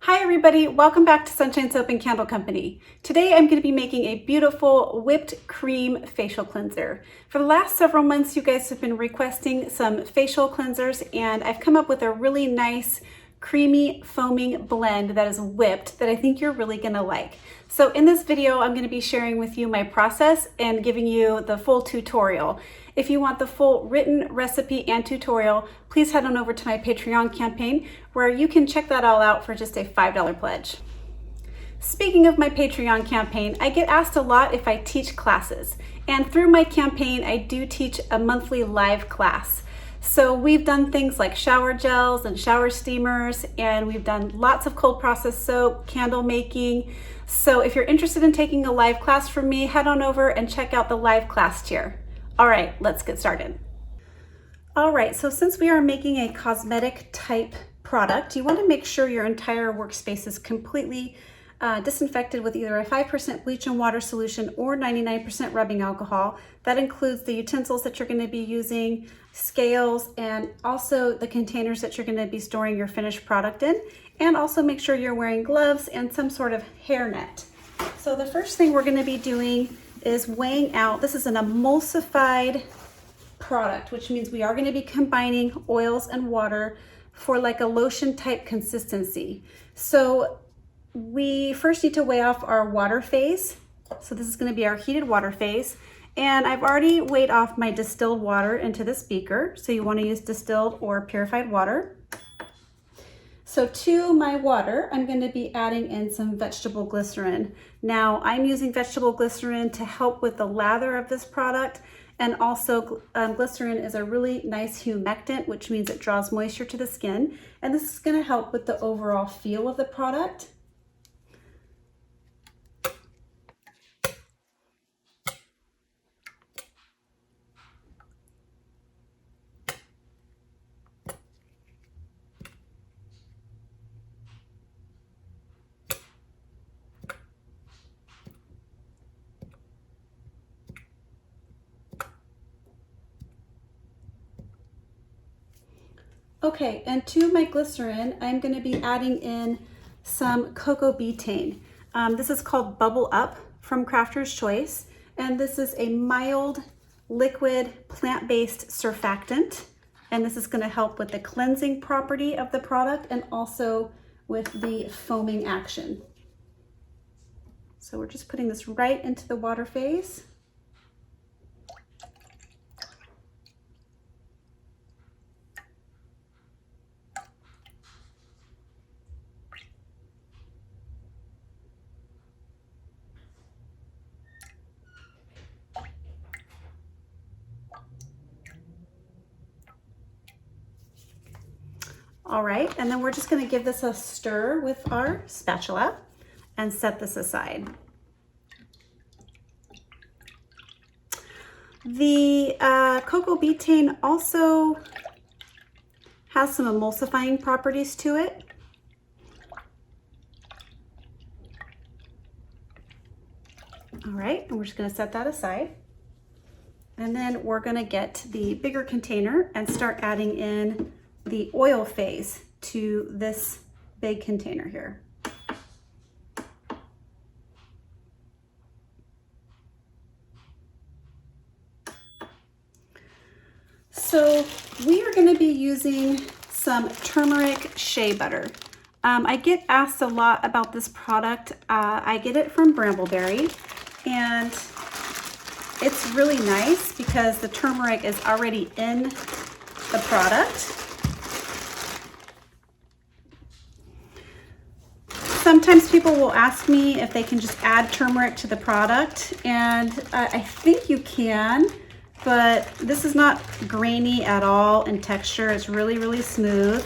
Hi everybody, welcome back to Sunshine Soap and Candle Company. Today I'm going to be making a beautiful whipped cream facial cleanser. For the last several months you guys have been requesting some facial cleansers and I've come up with a really nice creamy foaming blend that is whipped that I think you're really going to like. So in this video I'm going to be sharing with you my process and giving you the full tutorial. If you want the full written recipe and tutorial, please head on over to my Patreon campaign where you can check that all out for just a $5 pledge. Speaking of my Patreon campaign, I get asked a lot if I teach classes. And through my campaign, I do teach a monthly live class. So we've done things like shower gels and shower steamers, and we've done lots of cold process soap, candle making. So if you're interested in taking a live class from me, head on over and check out the live class tier. All right, let's get started. All right, so since we are making a cosmetic type product, you want to make sure your entire workspace is completely disinfected with either a 5% bleach and water solution or 99% rubbing alcohol. That includes the utensils that you're going to be using, scales, and also the containers that you're going to be storing your finished product in. And also make sure you're wearing gloves and some sort of hairnet. So the first thing we're going to be doing is weighing out. This is an emulsified product, which means we are going to be combining oils and water for like a lotion type consistency. So we first need to weigh off our water phase. So this is going to be our heated water phase. And I've already weighed off my distilled water into this beaker. So you want to use distilled or purified water. So to my water, I'm going to be adding in some vegetable glycerin. Now I'm using vegetable glycerin to help with the lather of this product. And also glycerin is a really nice humectant, which means it draws moisture to the skin. And this is going to help with the overall feel of the product. Okay, and to my glycerin, I'm going to be adding in some cocoa betaine. This is called Bubble Up from Crafter's Choice, and this is a mild, liquid, plant-based surfactant, and this is going to help with the cleansing property of the product and also with the foaming action. So we're just putting this right into the water phase. All right, and then we're just going to give this a stir with our spatula and set this aside. The cocoa betaine also has some emulsifying properties to it. All right, and we're just going to set that aside. And then we're going to get the bigger container and start adding in the oil phase to this big container here. So we are going to be using some turmeric shea butter. I get asked a lot about this product. I get it from Brambleberry, and it's really nice because the turmeric is already in the product. Sometimes people will ask me if they can just add turmeric to the product, and I think you can, but this is not grainy at all in texture. It's really, really smooth,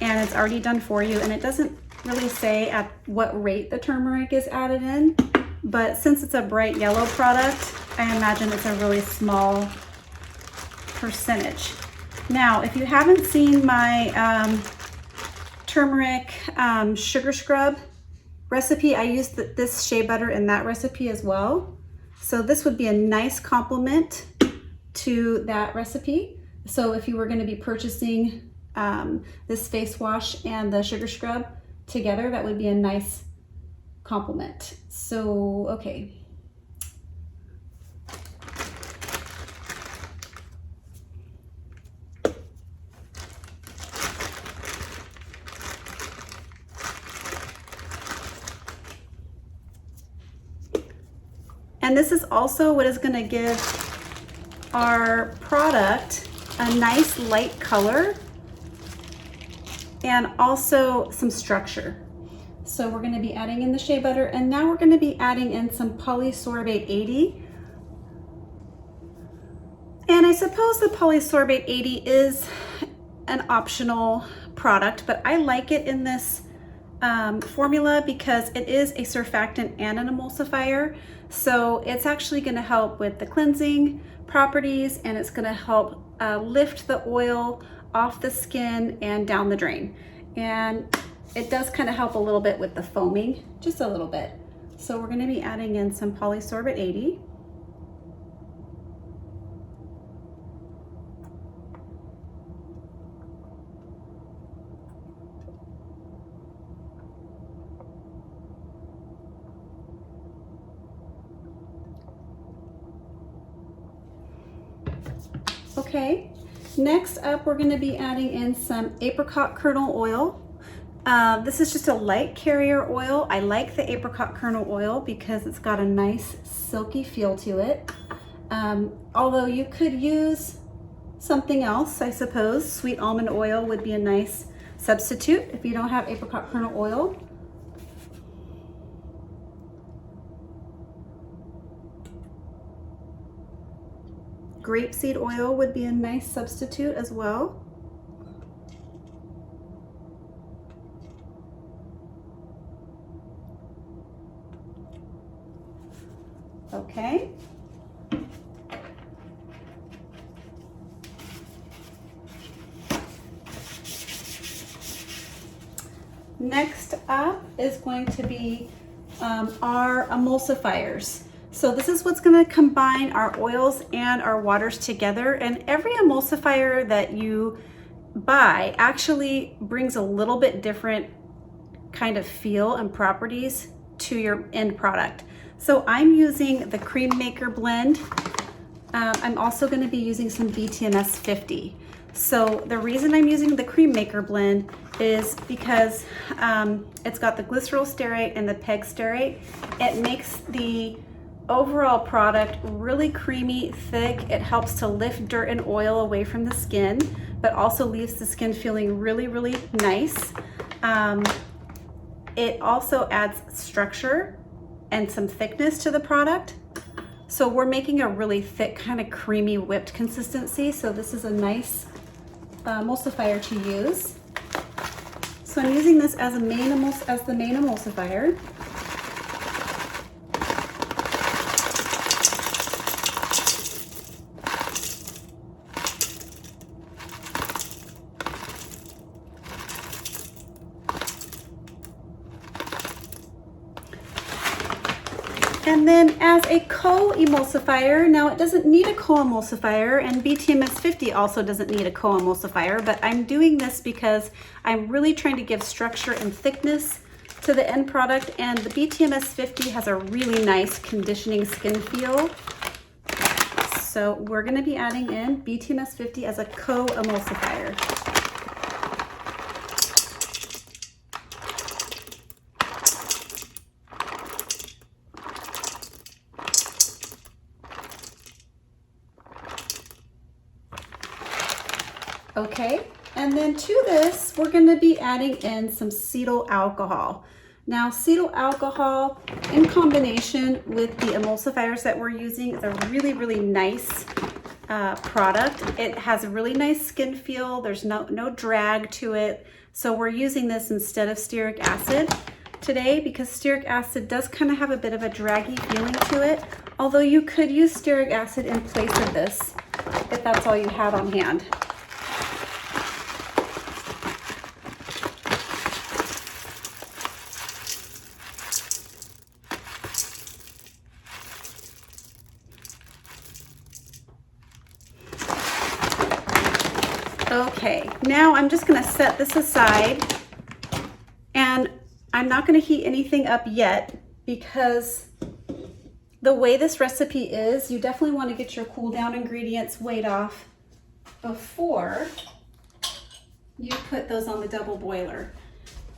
and it's already done for you, and it doesn't really say at what rate the turmeric is added in, but since it's a bright yellow product, I imagine it's a really small percentage. Now, if you haven't seen my turmeric sugar scrub recipe, I used this shea butter in that recipe as well. So this would be a nice complement to that recipe. So if you were going to be purchasing this face wash and the sugar scrub, together, that would be a nice complement. So, okay. And this is also what is going to give our product a nice light color and also some structure. So we're going to be adding in the shea butter, and now we're going to be adding in some polysorbate 80. And I suppose the polysorbate 80 is an optional product, but I like it in this formula because it is a surfactant and an emulsifier. So it's actually going to help with the cleansing properties, and it's going to help lift the oil off the skin and down the drain. And it does kind of help a little bit with the foaming, just a little bit. So we're going to be adding in some polysorbate 80. Okay, next up we're going to be adding in some apricot kernel oil. This is just a light carrier oil. I like the apricot kernel oil because it's got a nice silky feel to it. Although you could use something else, I suppose. Sweet almond oil would be a nice substitute if you don't have apricot kernel oil. Grapeseed oil would be a nice substitute as well. Okay. Next up is going to be our emulsifiers. So this is what's going to combine our oils and our waters together, and every emulsifier that you buy actually brings a little bit different kind of feel and properties to your end product. So I'm using the Cream Maker blend. I'm also going to be using some BTMS 50. So the reason I'm using the Cream Maker blend is because it's got the glyceryl stearate and the peg stearate. It makes the overall product really creamy, thick. It helps to lift dirt and oil away from the skin, but also leaves the skin feeling really, really nice. It also adds structure and some thickness to the product. So we're making a really thick, kind of creamy whipped consistency. So this is a nice emulsifier to use. So I'm using this as the main emulsifier. And then as a co-emulsifier, now it doesn't need a co-emulsifier, and BTMS 50 also doesn't need a co-emulsifier, but I'm doing this because I'm really trying to give structure and thickness to the end product, and the BTMS 50 has a really nice conditioning skin feel. So we're going to be adding in BTMS 50 as a co-emulsifier. Okay, and then to this, we're going to be adding in some cetyl alcohol. Now, cetyl alcohol in combination with the emulsifiers that we're using is a really, really nice product. It has a really nice skin feel. There's no drag to it. So we're using this instead of stearic acid today because stearic acid does kind of have a bit of a draggy feeling to it. Although you could use stearic acid in place of this if that's all you had on hand. Okay, now I'm just going to set this aside, and I'm not going to heat anything up yet because the way this recipe is, you definitely want to get your cool down ingredients weighed off before you put those on the double boiler.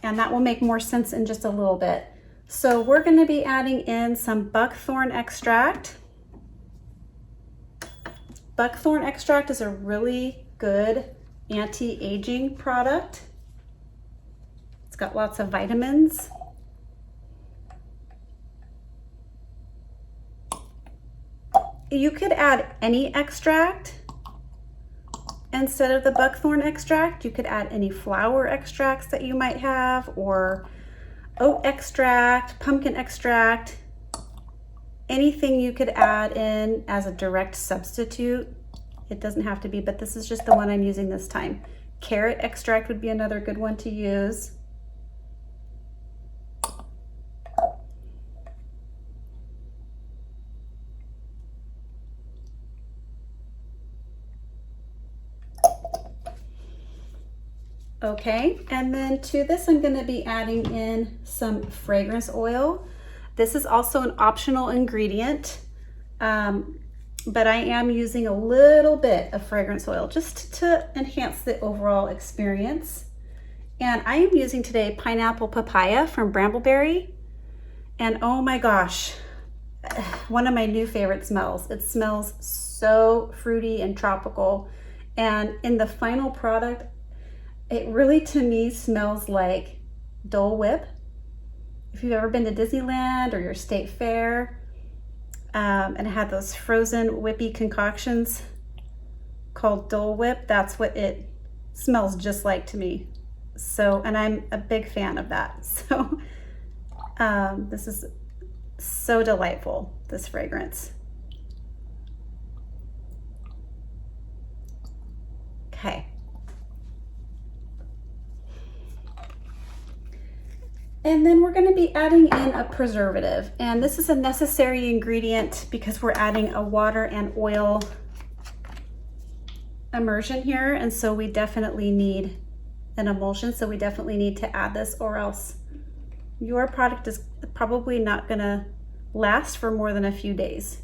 And that will make more sense in just a little bit. So we're going to be adding in some buckthorn extract. Buckthorn extract is a really good anti-aging product. It's got lots of vitamins. You could add any extract instead of the buckthorn extract. You could add any flower extracts that you might have, or oat extract, pumpkin extract, anything you could add in as a direct substitute. It doesn't have to be, but this is just the one I'm using this time. Carrot extract would be another good one to use. Okay, and then to this I'm going to be adding in some fragrance oil. This is also an optional ingredient, but I am using a little bit of fragrance oil just to enhance the overall experience. And I am using today pineapple papaya from Brambleberry. And oh my gosh, one of my new favorite smells. It smells so fruity and tropical. And in the final product, it really, to me, smells like Dole Whip. If you've ever been to Disneyland or your state fair and had those frozen whippy concoctions called Dole Whip, that's what it smells just like to me. So, and I'm a big fan of that. So this is so delightful, this fragrance. Okay. And then we're going to be adding in a preservative, and this is a necessary ingredient because we're adding a water and oil immersion here, and so we definitely need an emulsion, so we definitely need to add this, or else your product is probably not going to last for more than a few days.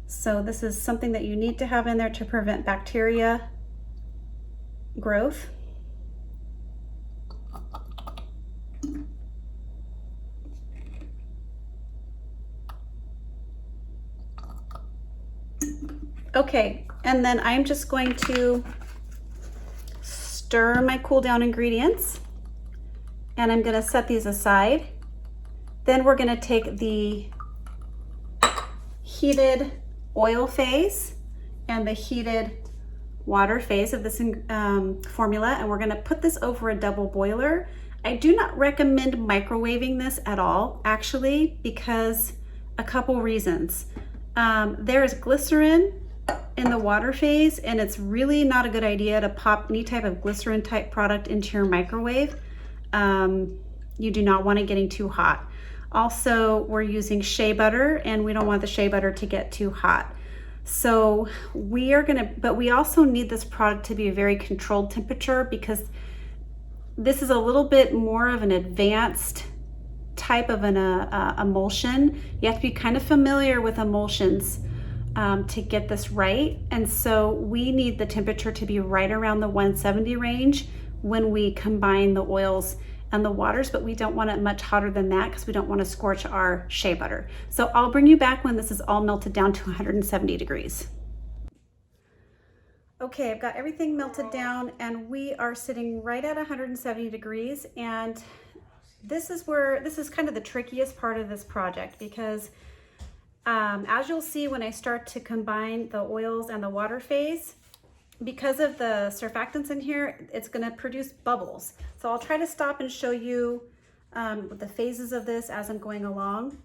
So this is something that you need to have in there to prevent bacteria growth. Okay, and then I'm just going to stir my cool down ingredients, and I'm going to set these aside. Then we're going to take the heated oil phase and the heated water phase of this formula, and we're going to put this over a double boiler. I do not recommend microwaving this at all, actually, because a couple reasons. There is glycerin in the water phase, and it's really not a good idea to pop any type of glycerin type product into your microwave. You do not want it getting too hot. Also, we're using shea butter, and we don't want the shea butter to get too hot. So but we also need this product to be a very controlled temperature, because this is a little bit more of an advanced type of an emulsion. You have to be kind of familiar with emulsions to get this right. And so we need the temperature to be right around the 170 range when we combine the oils and the waters, but we don't want it much hotter than that because we don't want to scorch our shea butter. So I'll bring you back when this is all melted down to 170 degrees. Okay, I've got everything melted down, and we are sitting right at 170 degrees. And this is kind of the trickiest part of this project, because as you'll see when I start to combine the oils and the water phase, because of the surfactants in here, it's going to produce bubbles. So I'll try to stop and show you the phases of this as I'm going along.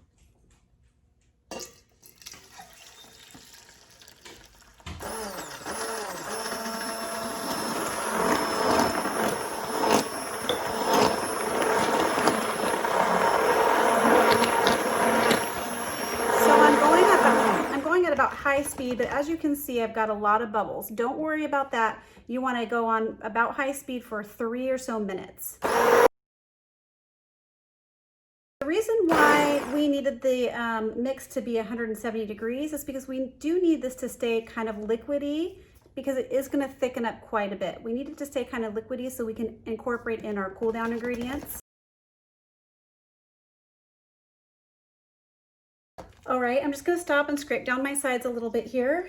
About high speed, but as you can see, I've got a lot of bubbles. Don't worry about that. You want to go on about high speed for 3 or so minutes. reason why we needed the mix to be 170 degrees is because we do need this to stay kind of liquidy, because it is going to thicken up quite a bit. We need it to stay kind of liquidy so we can incorporate in our cool down ingredients. All right, I'm just going to stop and scrape down my sides a little bit here.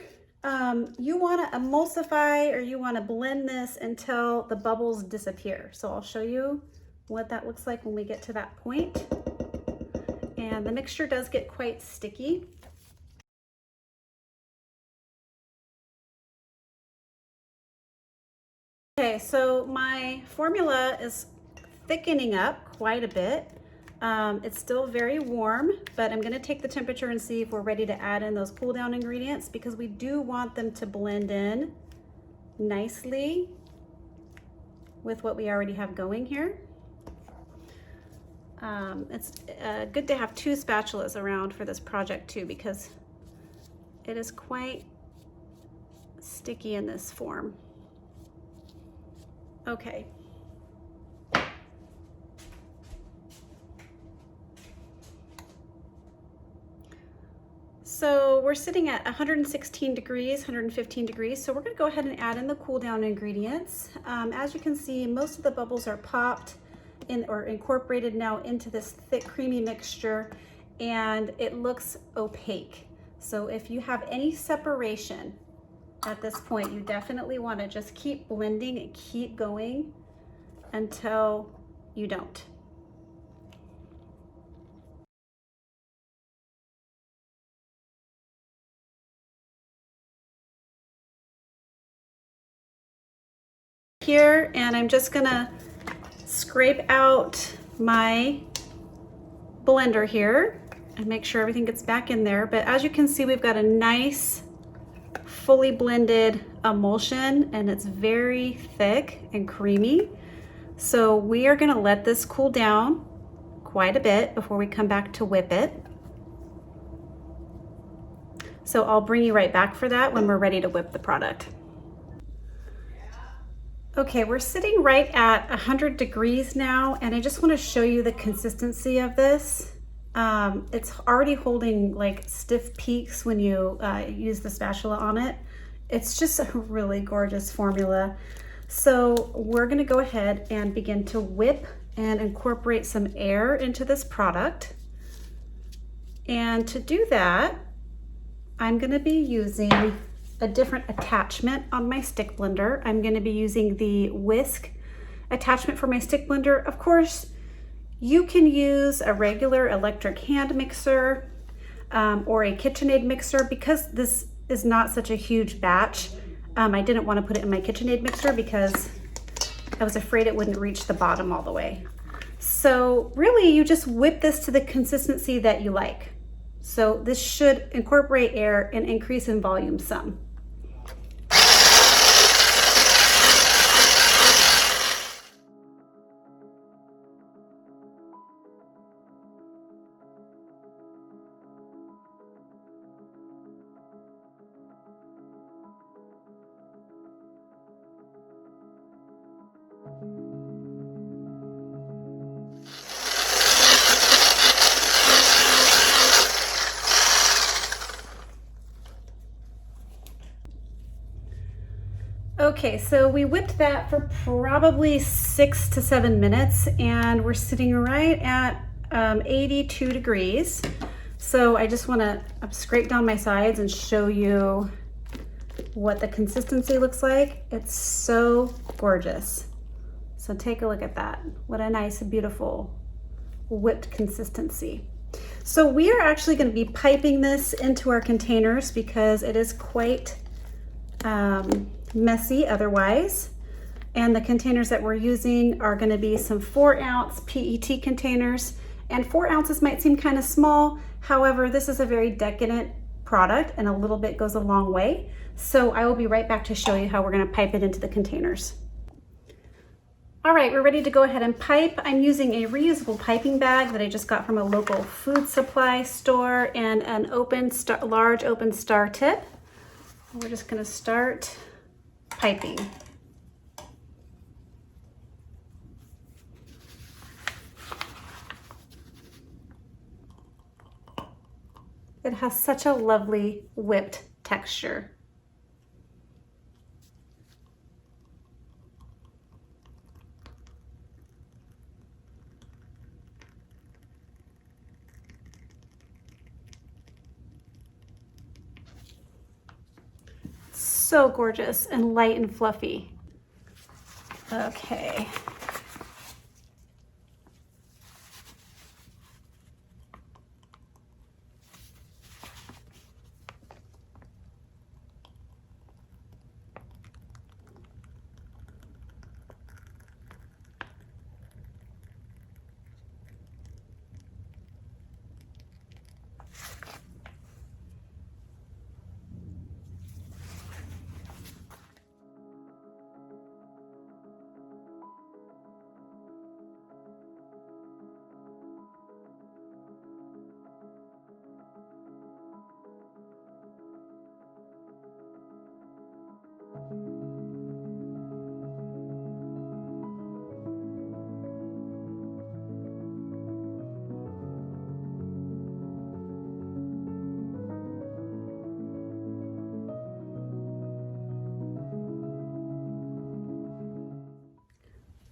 You want to emulsify, or you want to blend this until the bubbles disappear. So I'll show you what that looks like when we get to that point. And the mixture does get quite sticky. Okay, so my formula is thickening up quite a bit. It's still very warm, but I'm going to take the temperature and see if we're ready to add in those cool down ingredients, because we do want them to blend in nicely with what we already have going here. It's good to have 2 spatulas around for this project too, because it is quite sticky in this form. Okay. So we're sitting at 116 degrees, 115 degrees. So we're going to go ahead and add in the cool down ingredients. As you can see, most of the bubbles are popped in or incorporated now into this thick, creamy mixture, and it looks opaque. So if you have any separation at this point, you definitely want to just keep blending and keep going until you don't. Here, and I'm just gonna scrape out my blender here and make sure everything gets back in there. But as you can see, we've got a nice fully blended emulsion, and it's very thick and creamy. So we are gonna let this cool down quite a bit before we come back to whip it. So I'll bring you right back for that when we're ready to whip the product. Okay, we're sitting right at 100 degrees now, and I just want to show you the consistency of this. It's already holding like stiff peaks when you use the spatula on it. It's just a really gorgeous formula. So we're going to go ahead and begin to whip and incorporate some air into this product. And to do that, I'm going to be using a different attachment on my stick blender. I'm going to be using the whisk attachment for my stick blender. Of course, you can use a regular electric hand mixer or a KitchenAid mixer. Because this is not such a huge batch, I didn't want to put it in my KitchenAid mixer because I was afraid it wouldn't reach the bottom all the way. So really, you just whip this to the consistency that you like. So this should incorporate air and increase in volume some. Okay, so we whipped that for probably 6 to 7 minutes, and we're sitting right at 82 degrees. So I just want to scrape down my sides and show you what the consistency looks like. It's so gorgeous. So take a look at that. What a nice, beautiful whipped consistency. So we are actually going to be piping this into our containers because it is quite messy otherwise. And the containers that we're using are going to be some 4-ounce PET containers, and 4 ounces might seem kind of small. However, this is a very decadent product, and a little bit goes a long way. So I will be right back to show you how we're going to pipe it into the containers. All right, we're ready to go ahead and pipe. I'm using a reusable piping bag that I just got from a local food supply store, and an large open star tip. We're just going to start piping. that has such a lovely whipped texture. So gorgeous and light and fluffy. Okay.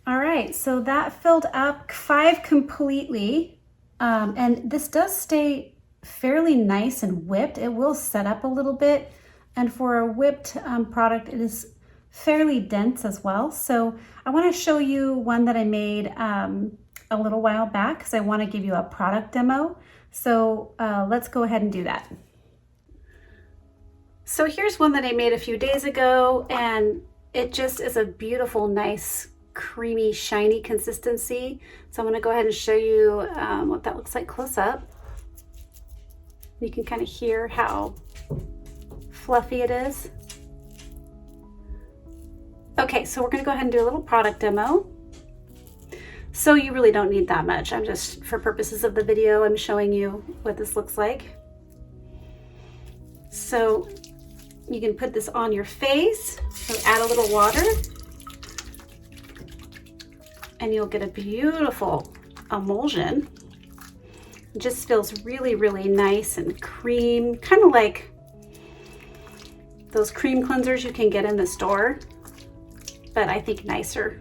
All right, so that filled up 5 completely, and this does stay fairly nice and whipped. It will set up a little bit, and for a whipped product, it is fairly dense as well. So I want to show you one that I made a little while back because I want to give you a product demo. So let's go ahead and do that. So here's one that I made a few days ago, and it just is a beautiful, nice, creamy, shiny consistency. So I'm going to go ahead and show you what that looks like close up. You can kind of hear how fluffy it is. Okay, so we're going to go ahead and do a little product demo. So you really don't need that much. I'm just, for purposes of the video, I'm showing you what this looks like. So you can put this on your face, so add a little water, and you'll get a beautiful emulsion. It just feels really, really nice and cream, kind of like those cream cleansers you can get in the store, but I think nicer.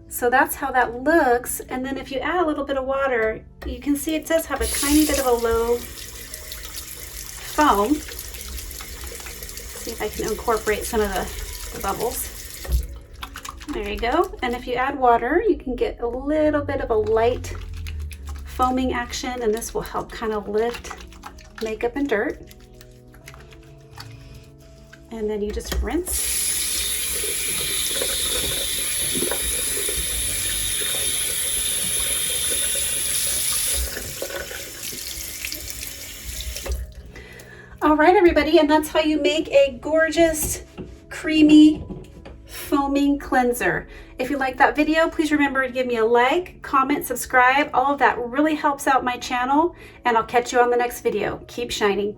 So that's how that looks. And then if you add a little bit of water, you can see it does have a tiny bit of a low foam. See if I can incorporate some of the bubbles. There you go. And if you add water, you can get a little bit of a light foaming action, and this will help kind of lift makeup and dirt. And then you just rinse. All right, everybody, and that's how you make a gorgeous, creamy, foaming cleanser. If you like that video, please remember to give me a like, comment, subscribe. All of that really helps out my channel, and I'll catch you on the next video. Keep shining.